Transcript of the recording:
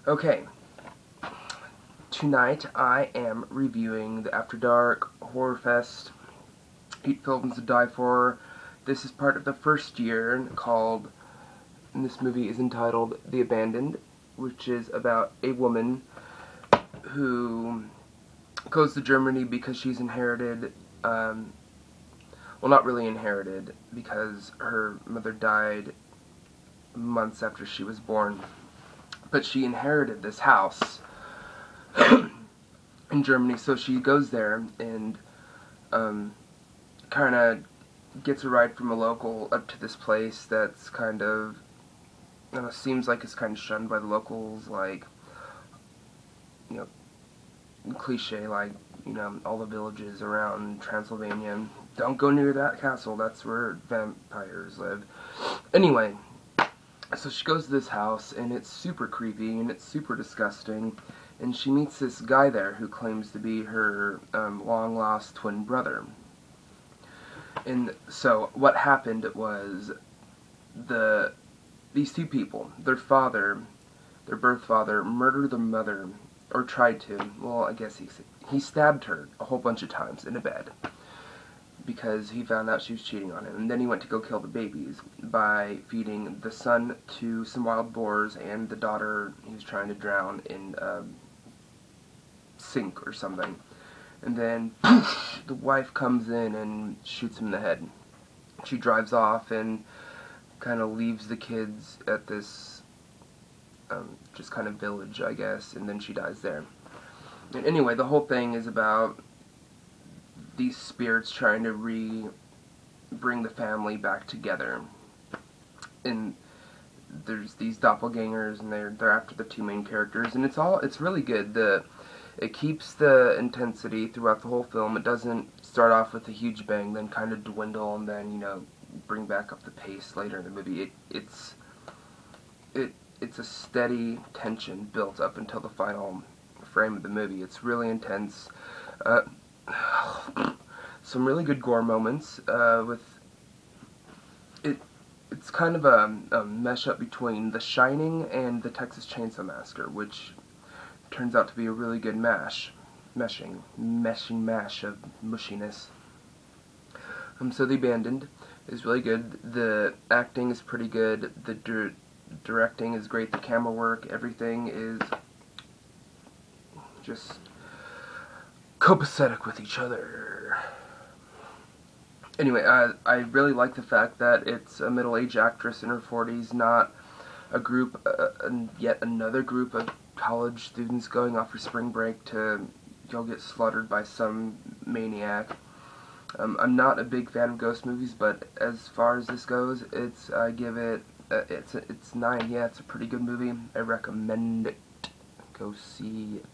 Okay, tonight I am reviewing the After Dark Horror Fest 8 Films to Die For. This is part of the first year and this movie is entitled The Abandoned, which is about a woman who goes to Germany because she's inherited, well, not really inherited, because her mother died months after she was born. But she inherited this house in Germany, so she goes there and kind of gets a ride from a local up to this place that's kind of, seems like it's kind of shunned by the locals, like, cliche, like, all the villages around Transylvania. Don't go near that castle, that's where vampires live. Anyway, so she goes to this house, and it's super creepy, and it's super disgusting, and she meets this guy there who claims to be her long-lost twin brother. And so what happened was these two people, their birth father, murdered their mother, or tried to. Well, I guess he stabbed her a whole bunch of times in a bed because he found out she was cheating on him. And then he went to go kill the babies by feeding the son to some wild boars, and the daughter he was trying to drown in a sink or something. And then poof, the wife comes in and shoots him in the head. She drives off and kind of leaves the kids at this just kind of village, I guess, and then she dies there. And anyway, the whole thing is about these spirits trying to bring the family back together. And there's these doppelgangers, and they're after the two main characters, and it's really good. It keeps the intensity throughout the whole film. It doesn't start off with a huge bang, then kind of dwindle, and then bring back up the pace later in the movie. It's a steady tension built up until the final frame of the movie. It's really intense. Some really good gore moments. It's kind of a mesh up between The Shining and the Texas Chainsaw Massacre, which turns out to be a really good meshing mash of mushiness. So The Abandoned is really good. The acting is pretty good. The directing is great. The camera work, everything is just copacetic with each other. Anyway, I really like the fact that it's a middle-aged actress in her 40s, not a group, yet another group of college students going off for spring break to go get slaughtered by some maniac. I'm not a big fan of ghost movies, but as far as this goes, I give it, it's 9. Yeah, it's a pretty good movie. I recommend it. Go see it.